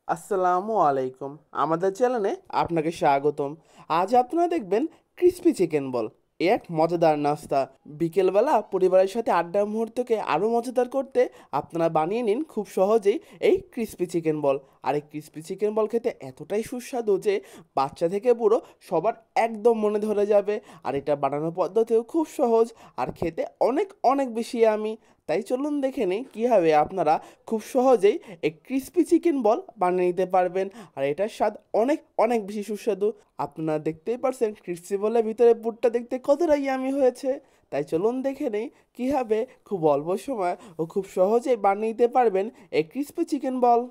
আসসালামু আলাইকুম। আমাদের চ্যানেলে আপনাকে স্বাগতম। আজ আপনারা দেখবেন ক্রিস্পি চিকেন বল। এ এক মজাদার নাস্তা। বিকেলবেলা পরিবারের সাথে আড্ডার মুহূর্তকে আরও মজাদার করতে আপনারা বানিয়ে নিন খুব সহজেই এই ক্রিস্পি চিকেন বল। আর এই ক্রিস্পি চিকেন বল খেতে এতটাই সুস্বাদু যে বাচ্চা থেকে বুড়ো সবার একদম মনে ধরে যাবে। আর এটা বানানোর পদ্ধতিও খুব সহজ আর খেতে অনেক অনেক বেশি আমি। তাই চলুন দেখে নিই কীভাবে আপনারা খুব সহজেই এই ক্রিস্পি চিকেন বল বানিয়ে নিতে পারবেন। আর এটার স্বাদ অনেক অনেক বেশি সুস্বাদু। আপনারা দেখতেই পারছেন ক্রিস্পি বলের ভিতরে পুরটা দেখতে কতটা ইয়ামি হয়েছে। তাই চলুন দেখে নেই কীভাবে খুব অল্প সময় ও খুব সহজেই বানিয়ে নিতে পারবেন এই ক্রিস্পি চিকেন বল।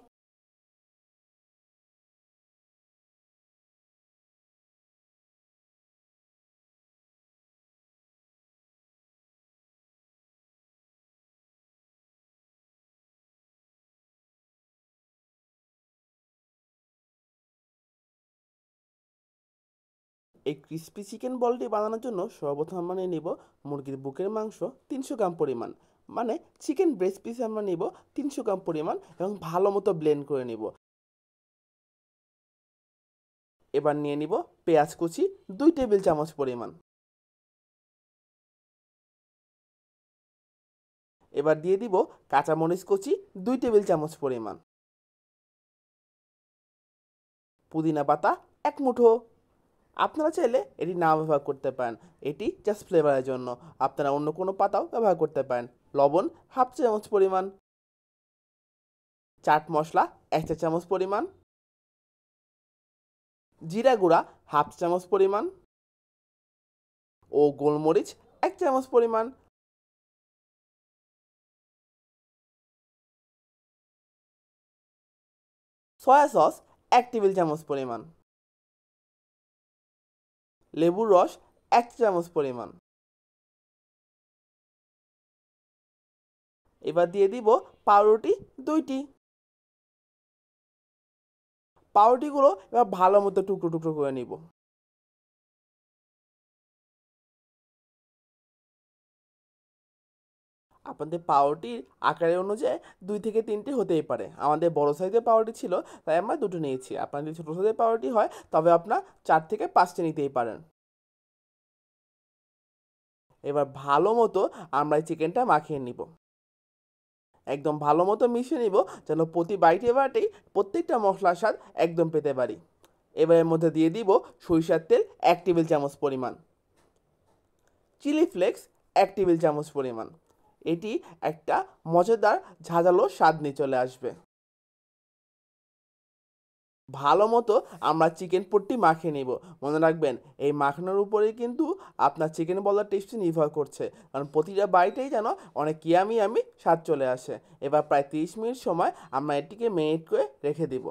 এই ক্রিস্পি চিকেন বলটি বানানোর জন্য সর্বপ্রথম আমরা নিয়ে নিব মুরগির বুকের মাংস 300 গ্রাম পরিমাণ, মানে চিকেন ব্রেস্ট পিস আমরা নিব 300 গ্রাম পরিমাণ এবং ভালো মতো ব্লেন্ড করে নিব। এবার নিয়ে নিব পেঁয়াজ কুচি 2 টেবিল চামচ পরিমাণ। এবার দিয়ে দিব কাঁচামরিচ কুচি 2 টেবিল চামচ পরিমাণ। পুদিনা পাতা 1 মুঠো। আপনারা চাইলে এটি না ব্যবহার করতে পারেন, এটি জাস্ট ফ্লেভারের জন্য। আপনারা অন্য কোনো পাতাও ব্যবহার করতে পারেন। লবণ 1/2 চামচ পরিমাণ। চাট মশলা 1 চা চামচ পরিমাণ। জিরা গুঁড়া 1/2 চামচ পরিমাণ ও গোলমরিচ 1 চামচ পরিমাণ। সয়া সস 1 টেবিল চামচ পরিমাণ। লেবুর রস 1 চা চামচ পরিমাণ। এবার দিয়ে দিব পাউরুটি 2টি। পাউরুটিগুলো এবার ভালো মতো টুকরো টুকরো করে নিব। আপনাদের পাউরুটির আকারের অনুযায়ী 2 থেকে 3টি হতেই পারে। আমাদের বড় সাইজের পাউরুটি ছিল, তাই আমরা দুটো নিয়েছি। আপনাদের যদি ছোটো সাইজের পাউরুটি হয় তবে আপনার 4 থেকে 5টি নিতেই পারেন। এবার ভালো মতো আমরা এই চিকেনটা মাখিয়ে নিব। একদম ভালো মতো মিশিয়ে নিব যেন প্রতি বাইটে বাইটেই প্রত্যেকটা মশলার স্বাদ একদম পেতে পারি। এবার এর মধ্যে দিয়ে দিব সরিষার তেল 1 টেবিল চামচ পরিমাণ, চিলি ফ্লেক্স 1 টেবিল চামচ পরিমাণ। এটি একটা মজাদার ঝাঁঝালো স্বাদ নিয়ে চলে আসবে। ভালো মতো আমরা চিকেন পট্টি মাখিয়ে নিব। মনে রাখবেন এই মাখানোর উপরেই কিন্তু আপনার চিকেন বলার টেস্টটি নির্ভর করছে, কারণ প্রতিটা বাইটেই যেন অনেক ইয়ামি ইয়ামি স্বাদ চলে আসে। এবার প্রায় 30 মিনিট সময় আমরা এটিকে মেরিনেট করে রেখে দিব।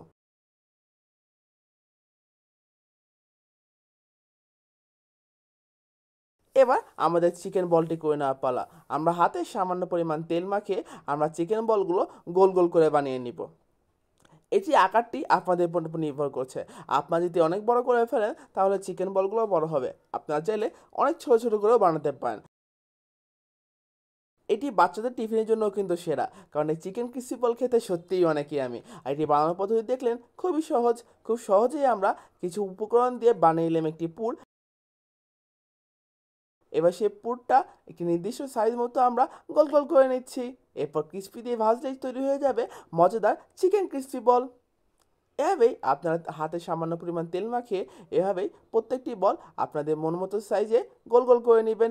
এবার আমাদের চিকেন বলটি করে নেওয়া পালা। আমরা হাতে সামান্য পরিমাণ তেল মাখিয়ে আমরা চিকেন বলগুলো গোল গোল করে বানিয়ে নিব। এটি আকারটি আপনাদের উপর নির্ভর করছে। আপনারা যদি অনেক বড় করে ফেলেন তাহলে চিকেন বলগুলো বড় হবে। আপনারা চাইলে অনেক ছোট ছোট করেও বানাতে পারেন। এটি বাচ্চাদের টিফিনের জন্যও কিন্তু সেরা, কারণ এই চিকেন ক্রিস্পি বল খেতে সত্যিই অনেকই আমি। আর এটি বানানোর পদ্ধতি দেখলেন খুবই সহজ। খুব সহজেই আমরা কিছু উপকরণ দিয়ে বানিয়ে নিলাম একটি পুর। এবার সেই পুরটা একটি নির্দিষ্ট সাইজ মতো আমরা গোল গোল করে নিচ্ছি। এরপর ক্রিস্পি দিয়ে ভাজলেই তৈরি হয়ে যাবে মজাদার চিকেন ক্রিস্পি বল। এভাবেই আপনারা হাতে সামান্য পরিমাণ তেল মাখিয়ে এভাবেই প্রত্যেকটি বল আপনাদের মন মতো সাইজে গোল গোল করে নেবেন।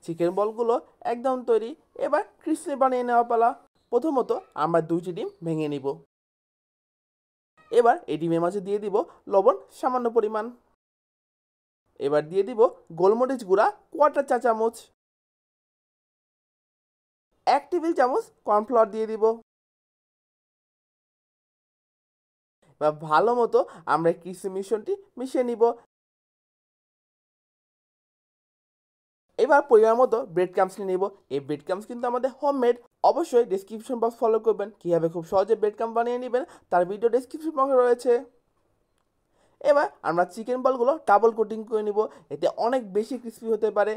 চিকেন বলগুলো একদম তৈরি। এবার ক্রিস্পি বানিয়ে নেওয়া পালা। প্রথমত আমরা 2টি ডিম ভেঙে নিব। এবার এই ডিমের মাঝে দিয়ে দিব লবণ সামান্য পরিমাণ। এবার দিয়ে দিব গোলমরিচ গুঁড়া 1/4 চা চামচ। 1 টেবিল চামচ কর্নফ্লাওয়ার দিয়ে দিব। এবার ভালো মতো আমরা এই ক্রিস্পি মিশ্রণটি মিশিয়ে নিব। এবার পরিমাণ মতো ব্রেড ক্রাম্পস নিয়ে নেব। এই ব্রেড ক্রাম্পস কিন্তু আমাদের হোমমেড। অবশ্যই ডেসক্রিপশন বক্স ফলো করবেন, কীভাবে খুব সহজে ব্রেড ক্রাম্প বানিয়ে নেবেন তার ভিডিও ডেসক্রিপশন বক্সে রয়েছে। এবার আমরা চিকেন বলগুলো ডাবল কোটিং করে নিব, এতে অনেক বেশি ক্রিস্পি হতে পারে।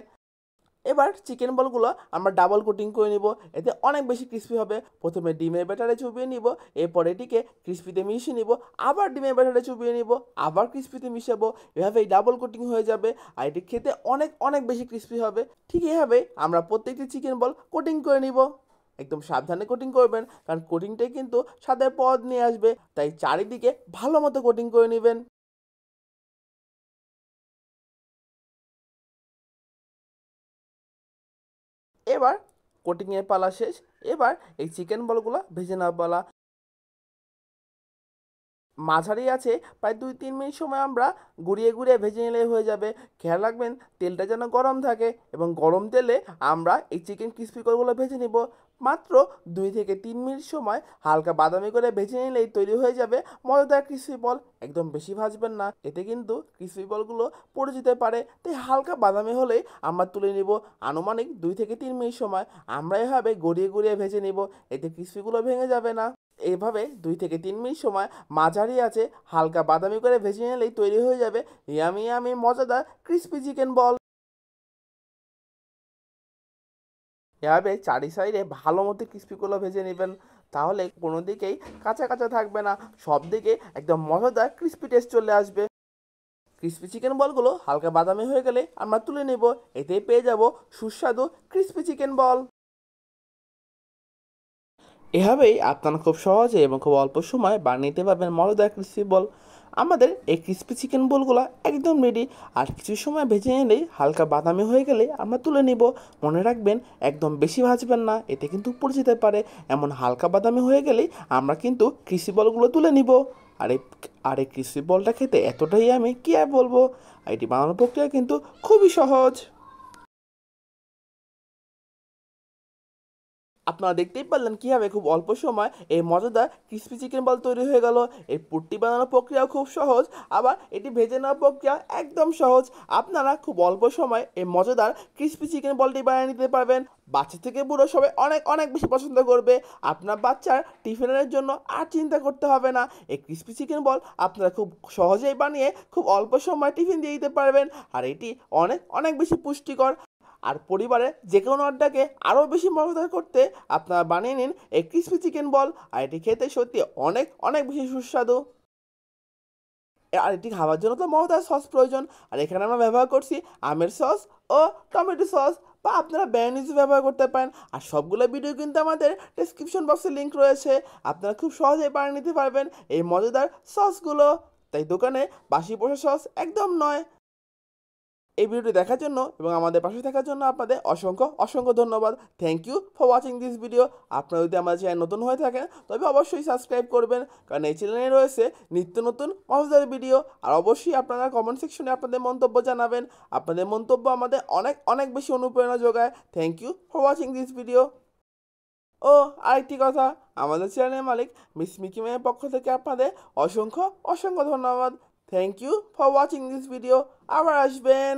এবার চিকেন বলগুলো আমরা ডাবল কোটিং করে নিব, এতে অনেক বেশি ক্রিস্পি হবে। প্রথমে ডিমের ব্যাটারে চুবিয়ে নিব, এরপর এটিকে ক্রিস্পিতে মিশিয়ে নিব, আবার ডিমের ব্যাটারে চুবিয়ে নিব, আবার ক্রিস্পিতে মিশাবো। এভাবেই ডাবল কোটিং হয়ে যাবে, আর এটি খেতে অনেক অনেক বেশি ক্রিস্পি হবে। ঠিক এভাবেই আমরা প্রত্যেকটি চিকেন বল কোটিং করে নিব। একদম সাবধানে কোটিং করবেন, কারণ কোটিংটাই কিন্তু স্বাদের পদ নিয়ে আসবে, তাই চারিদিকে ভালো মতো কোটিং করে নেবেন। এবার কোটিংয়ের পালা শেষ। এবার এই চিকেন বলগুলো ভেজে নেওয়ার পালা। মাঝারি আছে প্রায় 2-3 মিনিট সময় আমরা ঘুরিয়ে ঘুরিয়ে ভেজে নিলেই হয়ে যাবে। খেয়াল রাখবেন তেলটা যেন গরম থাকে, এবং গরম তেলে আমরা এই চিকেন ক্রিস্পি করগুলো ভেজে নিব। মাত্র 2 থেকে 3 মিনিট সময় হালকা বাদামি করে ভেজে নিলেই তৈরি হয়ে যাবে মজাদার ক্রিস্পি বল। একদম বেশি ভাজবেন না, এতে কিন্তু ক্রিস্পি বলগুলো পড়ে যেতে পারে, তাই হালকা বাদামি হলেই আমরা তুলে নিব। আনুমানিক 2 থেকে 3 মিনিট সময় আমরা এভাবে গড়িয়ে গড়িয়ে ভেজে নিব, এতে ক্রিস্পিগুলো ভেঙে যাবে না। এইভাবে 2 থেকে 3 মিনিট সময় মাঝারি আছে হালকা বাদামি করে ভেজে নিলেই তৈরি হয়ে যাবে ইয়ামি ইয়ামি মজাদার ক্রিস্পি চিকেন বল। এভাবে চারি সাইডে ভালো মতো ক্রিস্পিগুলো ভেজে নেবেন, তাহলে কোনো দিকেই কাঁচা কাঁচা থাকবে না, সব দিকে একদম মজাদার ক্রিস্পি টেস্ট চলে আসবে। ক্রিস্পি চিকেন বলগুলো হালকা বাদামি হয়ে গেলে আমরা তুলে নেব, এতেই পেয়ে যাব সুস্বাদু ক্রিস্পি চিকেন বল। এভাবেই আপনারা খুব সহজে এবং খুব অল্প সময় বানিয়ে নিতে পারবেন মজাদার ক্রিস্পি বল। আমাদের এই ক্রিস্পি চিকেন বলগুলো একদম রেডি, আর কিছু সময় ভেজে নিলেই হালকা বাদামি হয়ে গেলে আমরা তুলে নিব। মনে রাখবেন একদম বেশি ভাজবেন না, এতে কিন্তু পুড়ে যেতে পারে। এমন হালকা বাদামি হয়ে গেলেই আমরা কিন্তু ক্রিস্পি বলগুলো তুলে নিব। আর এই ক্রিস্পি বলটা খেতে এতটাই আমি কী আর বলবো। আর এটি বানানোর প্রক্রিয়া কিন্তু খুবই সহজ। আপনারা দেখতেই পারলেন কীভাবে খুব অল্প সময় এই মজাদার ক্রিস্পি চিকেন বল তৈরি হয়ে গেল। এই পুটটি বানানোর প্রক্রিয়াও খুব সহজ, আবার এটি ভেজে নেওয়ার প্রক্রিয়া একদম সহজ। আপনারা খুব অল্প সময় এই মজাদার ক্রিস্পি চিকেন বলটি বানিয়ে নিতে পারবেন। বাচ্চা থেকে বুড়ো সবাই অনেক অনেক বেশি পছন্দ করবে। আপনার বাচ্চার টিফিনের জন্য আর চিন্তা করতে হবে না, এই ক্রিস্পি চিকেন বল আপনারা খুব সহজেই বানিয়ে খুব অল্প সময় টিফিন দিয়ে দিতে পারবেন। আর এটি অনেক অনেক বেশি পুষ্টিকর। আর পরিবারের যে কোনো আড্ডাকে আরও বেশি মজাদার করতে আপনারা বানিয়ে নিন এই ক্রিসপি চিকেন বল, আর এটি খেতে সত্যি অনেক অনেক বেশি সুস্বাদু। আর এটি খাওয়ার জন্য তো মজাদার সস প্রয়োজন, আর এখানে আমরা ব্যবহার করছি আমের সস ও টমেটো সস, বা আপনারা বেয়োনিজ ব্যবহার করতে পারেন। আর সবগুলো ভিডিও কিন্তু আমাদের ডেসক্রিপশন বক্সে লিঙ্ক রয়েছে, আপনারা খুব সহজেই বানিয়ে নিতে পারবেন এই মজাদার সসগুলো। তাই দোকানে বাসি পোষা সস একদম নয়। এই ভিডিওটি দেখার জন্য এবং আমাদের পাশে থাকার জন্য আপনাদের অসংখ্য অসংখ্য ধন্যবাদ। Thank you for watching this video. আপনারা যদি আমাদের চ্যানেল নতুন হয়ে থাকেন তবে অবশ্যই সাবস্ক্রাইব করবেন, কারণ এই চ্যানেলে রয়েছে নিত্য নতুন মজাদার ভিডিও। আর অবশ্যই আপনারা কমেন্ট সেকশনে আপনাদের মন্তব্য জানাবেন, আপনাদের মন্তব্য আমাদের অনেক অনেক বেশি অনুপ্রেরণা যোগায়। Thank you for watching this video. ও আরেকটি কথা, আমাদের চ্যানেলের মালিক মিস মিকি ম্যামের পক্ষ থেকে আপনাদের অসংখ্য অসংখ্য ধন্যবাদ। Thank you for watching this video. আবার আসবেন।